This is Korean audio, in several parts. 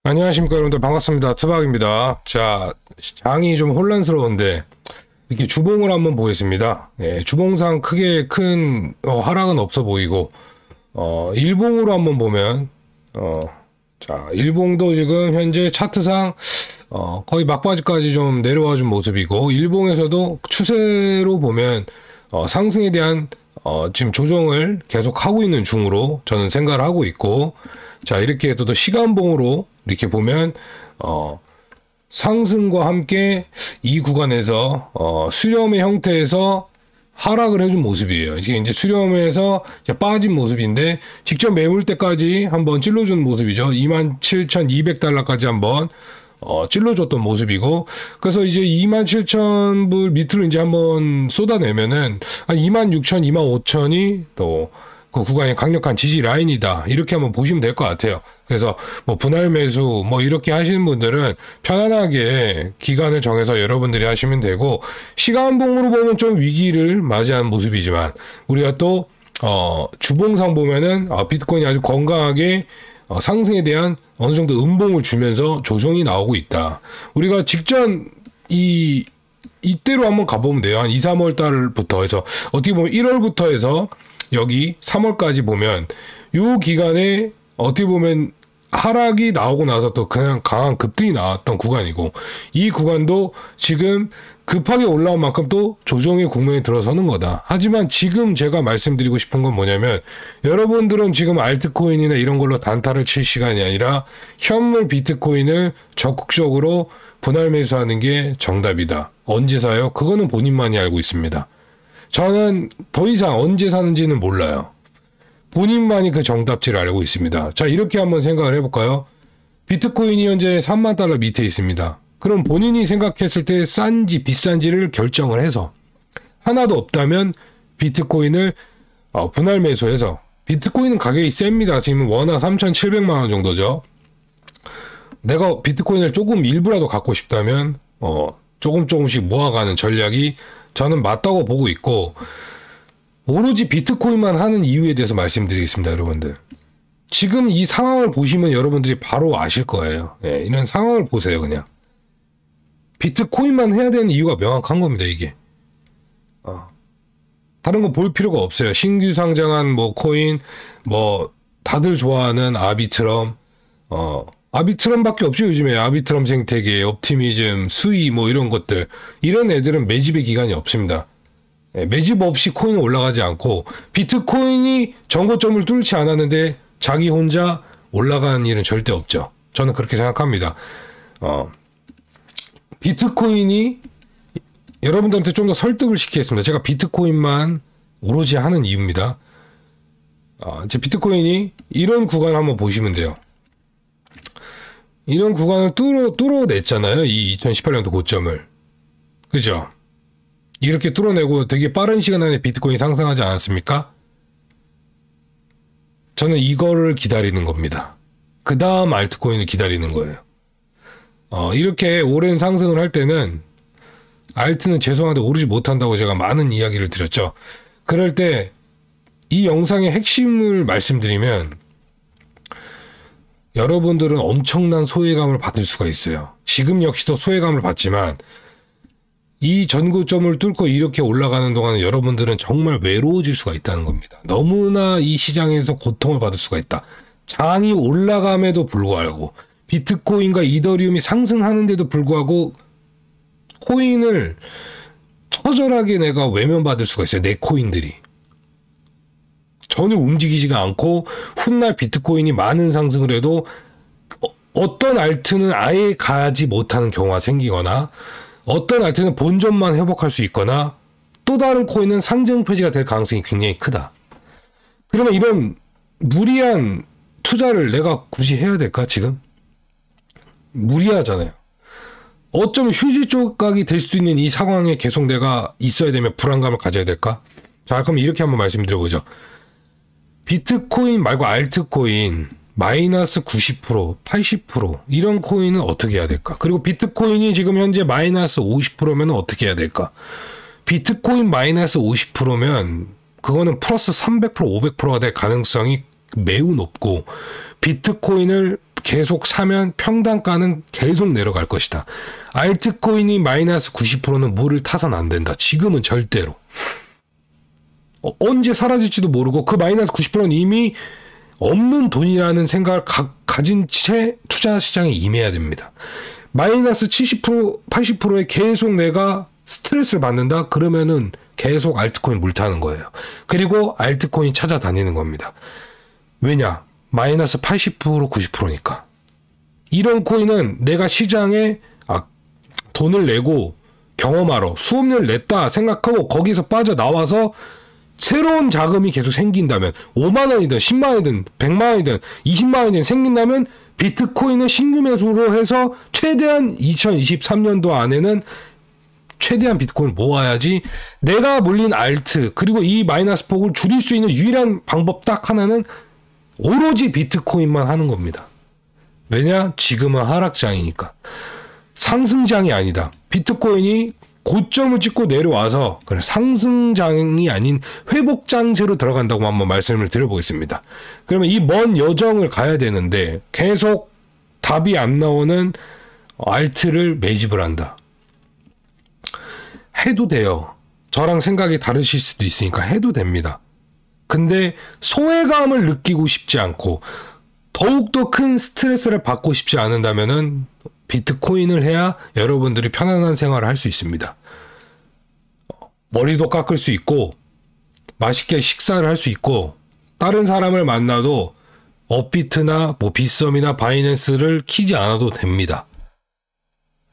안녕하십니까 여러분들, 반갑습니다. 트박입니다. 자, 장이 좀 혼란스러운데 이렇게 주봉을 한번 보겠습니다. 주봉상 크게 큰 하락은 없어 보이고, 일봉으로 한번 보면 자, 일봉도 지금 현재 차트상 거의 막바지까지 좀 내려와 준 모습이고, 일봉에서도 추세로 보면 상승에 대한 지금 조정을 계속 하고 있는 중으로 저는 생각을 하고 있고, 자, 이렇게 또 시간봉으로 이렇게 보면 상승과 함께 이 구간에서 수렴의 형태에서 하락을 해준 모습이에요. 이게 이제 수렴에서 이제 빠진 모습인데, 직접 매물대까지 한번 찔러준 모습이죠. 27,200달러까지 한번 찔러줬던 모습이고, 그래서 이제 27,000불 밑으로 이제 한번 쏟아내면은 한 26,000, 25,000이 또 그 구간의 강력한 지지 라인이다, 이렇게 한번 보시면 될 것 같아요. 그래서 뭐 분할 매수 뭐 이렇게 하시는 분들은 편안하게 기간을 정해서 여러분들이 하시면 되고, 시간봉으로 보면 좀 위기를 맞이하는 모습이지만, 우리가 또 주봉상 보면은 비트코인이 아주 건강하게 상승에 대한 어느 정도 음봉을 주면서 조정이 나오고 있다. 우리가 직전 이때로 한번 가보면 돼요. 한 2, 3월 달부터 해서, 어떻게 보면 1월부터 해서 여기 3월까지 보면 요 기간에 어떻게 보면 하락이 나오고 나서 또 그냥 강한 급등이 나왔던 구간이고, 이 구간도 지금 급하게 올라온 만큼 또 조정의 국면에 들어서는 거다. 하지만 지금 제가 말씀드리고 싶은 건 뭐냐면, 여러분들은 지금 알트코인이나 이런 걸로 단타를 칠 시간이 아니라 현물 비트코인을 적극적으로 분할 매수하는 게 정답이다. 언제 사요? 그거는 본인만이 알고 있습니다. 저는 더 이상 언제 사는지는 몰라요. 본인만이 그 정답지를 알고 있습니다. 자, 이렇게 한번 생각을 해볼까요? 비트코인이 현재 3만 달러 밑에 있습니다. 그럼 본인이 생각했을 때 싼지 비싼지를 결정을 해서, 하나도 없다면 비트코인을 분할 매수해서, 비트코인은 가격이 셉니다. 지금 원화 3,700만 원 정도죠. 내가 비트코인을 조금 일부라도 갖고 싶다면 조금씩 모아가는 전략이 저는 맞다고 보고 있고, 오로지 비트코인만 하는 이유에 대해서 말씀드리겠습니다. 여러분들, 지금 이 상황을 보시면 여러분들이 바로 아실 거예요. 이런 상황을 보세요. 그냥 비트코인만 해야 되는 이유가 명확한 겁니다. 이게 다른 거 볼 필요가 없어요. 신규 상장한 뭐 코인, 뭐 다들 좋아하는 아비트럼, 아비트럼밖에 없죠. 요즘에 아비트럼 생태계, 옵티미즘, 수이 뭐 이런 것들, 이런 애들은 매집의 기간이 없습니다. 매집 없이 코인은 올라가지 않고, 비트코인이 전고점을 뚫지 않았는데 자기 혼자 올라가는 일은 절대 없죠. 저는 그렇게 생각합니다. 비트코인이 여러분들한테 좀 더 설득을 시키겠습니다. 제가 비트코인만 오로지 하는 이유입니다. 이제 비트코인이 이런 구간 한번 보시면 돼요. 이런 구간을 뚫어냈잖아요. 이 2018년도 고점을. 그죠? 이렇게 뚫어내고 되게 빠른 시간 안에 비트코인이 상승하지 않았습니까? 저는 이거를 기다리는 겁니다. 그 다음 알트코인을 기다리는 거예요. 이렇게 오랜 상승을 할 때는 알트는 죄송한데 오르지 못한다고 제가 많은 이야기를 드렸죠. 그럴 때 이 영상의 핵심을 말씀드리면, 여러분들은 엄청난 소외감을 받을 수가 있어요. 지금 역시도 소외감을 받지만, 이 전고점을 뚫고 이렇게 올라가는 동안 여러분들은 정말 외로워질 수가 있다는 겁니다. 너무나 이 시장에서 고통을 받을 수가 있다. 장이 올라감에도 불구하고, 비트코인과 이더리움이 상승하는데도 불구하고 코인을 처절하게 내가 외면받을 수가 있어요. 내 코인들이 전혀 움직이지가 않고, 훗날 비트코인이 많은 상승을 해도 어떤 알트는 아예 가지 못하는 경우가 생기거나, 어떤 알트는 본전만 회복할 수 있거나, 또 다른 코인은 상승 폐지가 될 가능성이 굉장히 크다. 그러면 이런 무리한 투자를 내가 굳이 해야 될까? 지금 무리하잖아요. 어쩌면 휴지 조각이 될 수도 있는 이 상황에 계속 내가 있어야 되면 불안감을 가져야 될까? 자, 그럼 이렇게 한번 말씀드려보죠. 비트코인 말고 알트코인 마이너스 90%, 80% 이런 코인은 어떻게 해야 될까? 그리고 비트코인이 지금 현재 마이너스 50%면 어떻게 해야 될까? 비트코인 마이너스 50%면 그거는 플러스 300%, 500%가 될 가능성이 매우 높고, 비트코인을 계속 사면 평단가는 계속 내려갈 것이다. 알트코인이 마이너스 90%는 물을 타선 안 된다. 지금은 절대로. 언제 사라질지도 모르고 그 마이너스 90%는 이미 없는 돈이라는 생각을 가진 채 투자 시장에 임해야 됩니다. 마이너스 70%, 80%에 계속 내가 스트레스를 받는다? 그러면은 계속 알트코인 물타는 거예요. 그리고 알트코인 찾아다니는 겁니다. 왜냐? 마이너스 80%, 90%니까. 이런 코인은 내가 시장에 돈을 내고 경험하러 수업료를 냈다 생각하고 거기서 빠져나와서 새로운 자금이 계속 생긴다면 5만 원이든 10만 원이든 100만 원이든 20만 원이든 생긴다면 비트코인을 신규 매수로 해서 최대한 2023년도 안에는 최대한 비트코인을 모아야지. 내가 물린 알트 그리고 이 마이너스 폭을 줄일 수 있는 유일한 방법 딱 하나는 오로지 비트코인만 하는 겁니다. 왜냐? 지금은 하락장이니까. 상승장이 아니다. 비트코인이 고점을 찍고 내려와서 그래 상승장이 아닌 회복장세로 들어간다고 한번 말씀을 드려보겠습니다. 그러면 이 먼 여정을 가야 되는데 계속 답이 안 나오는 알트를 매집을 한다. 해도 돼요. 저랑 생각이 다르실 수도 있으니까 해도 됩니다. 근데 소외감을 느끼고 싶지 않고 더욱더 큰 스트레스를 받고 싶지 않은다면은 비트코인을 해야 여러분들이 편안한 생활을 할 수 있습니다. 머리도 깎을 수 있고 맛있게 식사를 할 수 있고 다른 사람을 만나도 업비트나 뭐 빗썸이나 바이낸스를 키지 않아도 됩니다.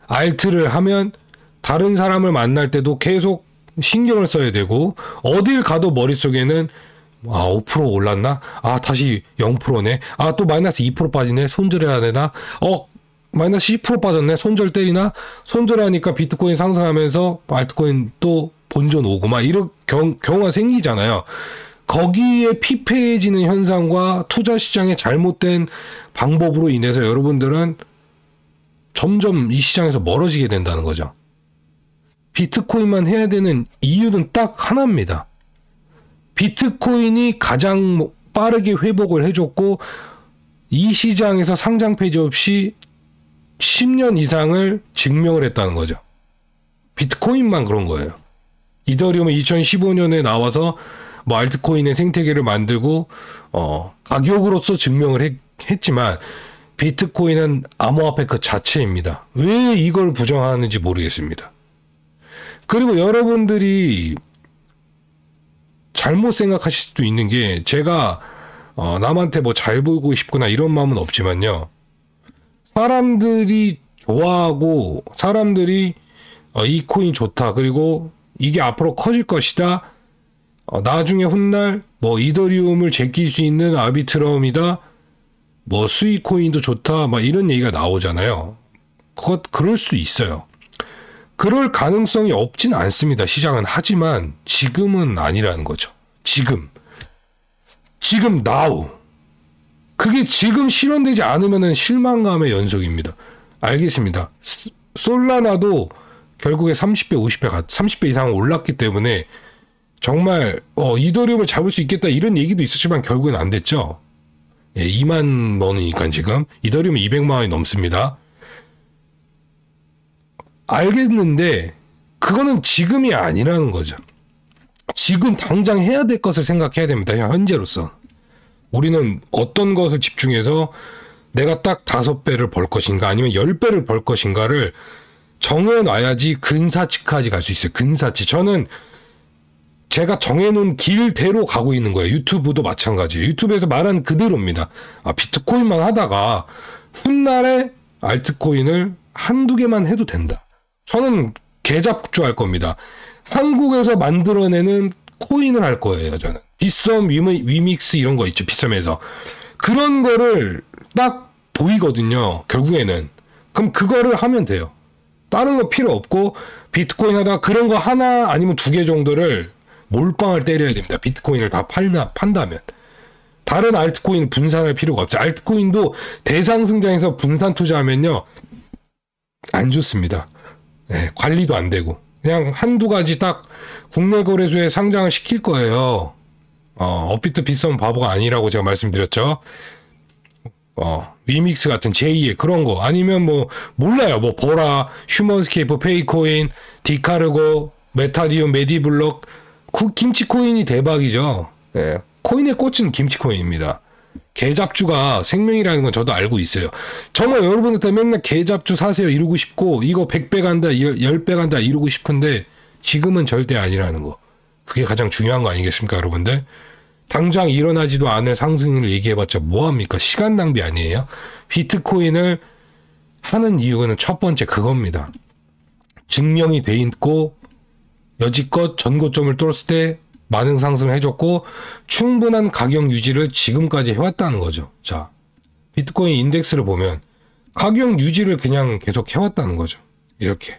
알트를 하면 다른 사람을 만날 때도 계속 신경을 써야 되고 어딜 가도 머릿속에는 5% 올랐나? 다시 0%네. 또 마이너스 2% 빠지네. 손절해야 되나? 마이너스 10% 빠졌네. 손절 때리나? 손절하니까 비트코인 상승하면서 알트코인 또 본전 오고 막 이런 경우가 생기잖아요. 거기에 피폐해지는 현상과 투자 시장의 잘못된 방법으로 인해서 여러분들은 점점 이 시장에서 멀어지게 된다는 거죠. 비트코인만 해야 되는 이유는 딱 하나입니다. 비트코인이 가장 빠르게 회복을 해줬고 이 시장에서 상장 폐지 없이 10년 이상을 증명을 했다는 거죠. 비트코인만 그런 거예요. 이더리움은 2015년에 나와서 뭐 알트코인의 생태계를 만들고 가격으로서 증명을 했지만 비트코인은 암호화폐 그 자체입니다. 왜 이걸 부정하는지 모르겠습니다. 그리고 여러분들이 잘못 생각하실 수도 있는 게 제가 남한테 뭐 잘 보이고 싶거나 이런 마음은 없지만요. 사람들이 좋아하고 사람들이 이 코인 좋다. 그리고 이게 앞으로 커질 것이다. 나중에 훗날 뭐 이더리움을 제낄 수 있는 아비트럼이다. 뭐 스위코인도 좋다. 막 이런 얘기가 나오잖아요. 그럴 수 있어요. 그럴 가능성이 없진 않습니다. 시장은. 하지만 지금은 아니라는 거죠. 지금 now. 그게 지금 실현되지 않으면 실망감의 연속입니다. 알겠습니다. 솔라나도 결국에 30배, 50배, 30배 이상 올랐기 때문에 정말 이더리움을 잡을 수 있겠다 이런 얘기도 있었지만 결국엔 안 됐죠. 2만 원이니까 지금 이더리움은 200만 원이 넘습니다. 알겠는데 그거는 지금이 아니라는 거죠. 지금 당장 해야 될 것을 생각해야 됩니다. 현재로서. 우리는 어떤 것을 집중해서 내가 딱 5배를 벌 것인가 아니면 10배를 벌 것인가를 정해놔야지 근사치까지 갈 수 있어요. 근사치. 저는 제가 정해놓은 길대로 가고 있는 거예요. 유튜브도 마찬가지예요. 유튜브에서 말한 그대로입니다. 비트코인만 하다가 훗날에 알트코인을 한두 개만 해도 된다. 저는 개잡주할 겁니다. 한국에서 만들어내는 코인을 할 거예요. 저는 빗썸, 위믹스 이런 거 있죠. 빗썸에서 그런 거를 딱 보이거든요. 결국에는. 그럼 그거를 하면 돼요. 다른 거 필요 없고 비트코인 하다가 그런 거 하나 아니면 2개 정도를 몰빵을 때려야 됩니다. 비트코인을 다 판다면. 다른 알트코인 분산할 필요가 없죠. 알트코인도 대상승장에서 분산 투자하면요. 안 좋습니다. 관리도 안 되고. 그냥 한두 가지 딱 국내 거래소에 상장을 시킬 거예요. 업비트 빗썸 바보가 아니라고 제가 말씀드렸죠. 위믹스 같은 제2의 그런 거 아니면 뭐 몰라요. 뭐 보라, 휴먼스케이프, 페이코인, 디카르고, 메타디움, 메디블럭, 김치코인이 대박이죠. 예. 코인의 꽃은 김치코인입니다. 개잡주가 생명이라는 건 저도 알고 있어요. 정말 여러분한테 맨날 개잡주 사세요 이러고 싶고 이거 100배 간다 10배 간다 이러고 싶은데 지금은 절대 아니라는 거. 그게 가장 중요한 거 아니겠습니까 여러분들? 당장 일어나지도 않을 상승을 얘기해봤자 뭐합니까? 시간 낭비 아니에요? 비트코인을 하는 이유는 첫 번째 그겁니다. 증명이 돼 있고 여지껏 전고점을 뚫었을 때 많은 상승을 해줬고 충분한 가격 유지를 지금까지 해왔다는 거죠. 자, 비트코인 인덱스를 보면 가격 유지를 그냥 계속 해왔다는 거죠. 이렇게.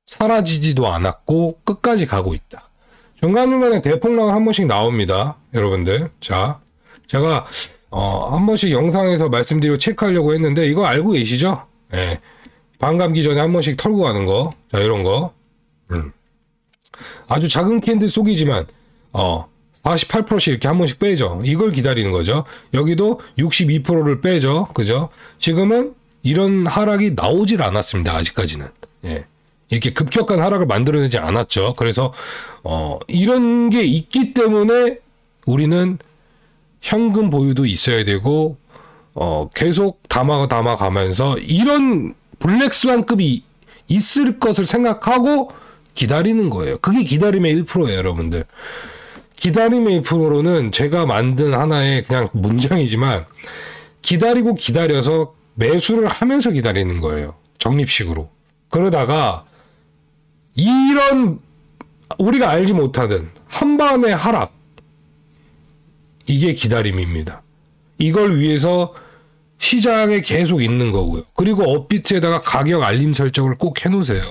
사라지지도 않았고 끝까지 가고 있다. 중간중간에 대폭락은 한 번씩 나옵니다. 여러분들. 자, 제가 한 번씩 영상에서 말씀드리고 체크하려고 했는데 이거 알고 계시죠? 예. 반감기 전에 한 번씩 털고 가는 거. 자, 이런 거. 아주 작은 캔들 속이지만 48%씩 이렇게 한 번씩 빼죠. 이걸 기다리는 거죠. 여기도 62%를 빼죠. 그죠? 지금은 이런 하락이 나오질 않았습니다. 아직까지는. 예. 이렇게 급격한 하락을 만들어내지 않았죠. 그래서 이런 게 있기 때문에 우리는 현금 보유도 있어야 되고 계속 담아가면서 이런 블랙스완급이 있을 것을 생각하고 기다리는 거예요. 그게 기다림의 1%예요, 여러분들. 기다림의 1%로는 제가 만든 하나의 그냥 문장이지만 기다리고 기다려서 매수를 하면서 기다리는 거예요. 적립식으로. 그러다가 이런 우리가 알지 못하는 한반의 하락 이게 기다림입니다. 이걸 위해서 시장에 계속 있는 거고요. 그리고 업비트에다가 가격 알림 설정을 꼭 해놓으세요.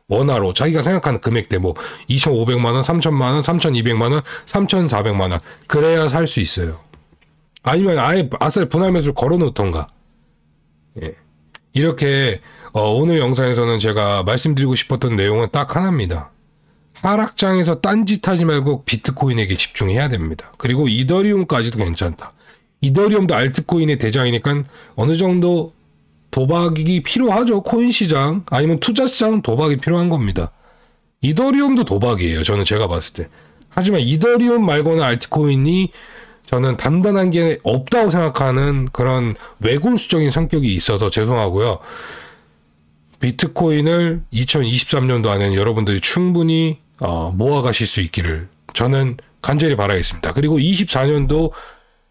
원화로 자기가 생각하는 금액대 뭐 2,500만원, 3,000만원, 3,200만원, 3,400만원 그래야 살 수 있어요. 아니면 아예 아싸리 분할 매수를 걸어놓던가. 예. 이렇게 오늘 영상에서는 제가 말씀드리고 싶었던 내용은 딱 하나입니다. 하락장에서 딴짓하지 말고 비트코인에게 집중해야 됩니다. 그리고 이더리움까지도 괜찮다. 이더리움도 알트코인의 대장이니까 어느 정도 도박이 필요하죠. 코인 시장 아니면 투자 시장 도박이 필요한 겁니다. 이더리움도 도박이에요. 저는 제가 봤을 때. 하지만 이더리움 말고는 알트코인이 저는 단단한 게 없다고 생각하는 그런 외골수적인 성격이 있어서 죄송하고요. 비트코인을 2023년도 안에는 여러분들이 충분히 모아가실 수 있기를 저는 간절히 바라겠습니다. 그리고 24년도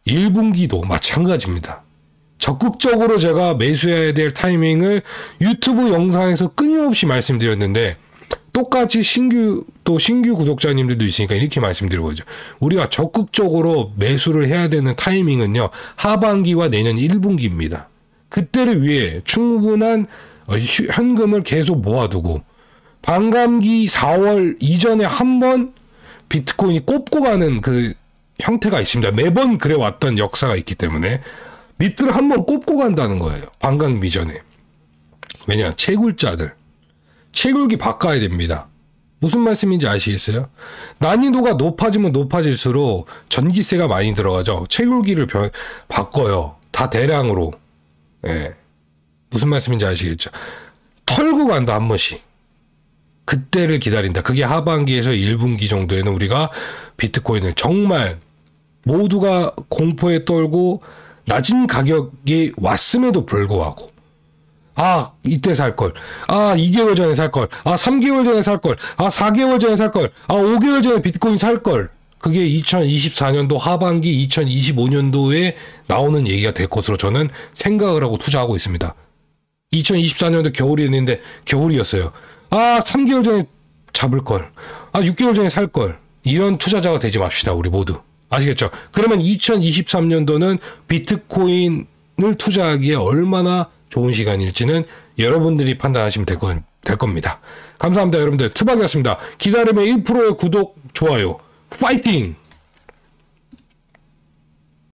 1분기도 마찬가지입니다. 적극적으로 제가 매수해야 될 타이밍을 유튜브 영상에서 끊임없이 말씀드렸는데 똑같이 신규 구독자님들도 있으니까 이렇게 말씀드리는 거죠. 우리가 적극적으로 매수를 해야 되는 타이밍은요. 하반기와 내년 1분기입니다. 그때를 위해 충분한 현금을 계속 모아두고 반감기 4월 이전에 한번 비트코인이 꼽고 가는 그 형태가 있습니다. 매번 그래왔던 역사가 있기 때문에 밑을 한번 꼽고 간다는 거예요. 반감기 전에. 왜냐? 채굴자들. 채굴기 바꿔야 됩니다. 무슨 말씀인지 아시겠어요? 난이도가 높아지면 높아질수록 전기세가 많이 들어가죠. 채굴기를 바꿔요. 다 대량으로. 예. 무슨 말씀인지 아시겠죠? 털고 간다 한 번씩. 그때를 기다린다. 그게 하반기에서 1분기 정도에는 우리가 비트코인을 정말 모두가 공포에 떨고 낮은 가격이 왔음에도 불구하고 아 이때 살걸, 아 2개월 전에 살걸, 아 3개월 전에 살걸, 아 4개월 전에 살걸, 아 5개월 전에 비트코인 살걸. 그게 2024년도 하반기 2025년도에 나오는 얘기가 될 것으로 저는 생각을 하고 투자하고 있습니다. 2024년도 겨울이 됐는데 겨울이었어요. 아 3개월 전에 잡을걸, 아 6개월 전에 살걸. 이런 투자자가 되지 맙시다 우리 모두. 아시겠죠? 그러면 2023년도는 비트코인을 투자하기에 얼마나 좋은 시간일지는 여러분들이 판단하시면 될 겁니다. 감사합니다 여러분들. 트박이었습니다. 기다림의 1%의 구독, 좋아요. 파이팅!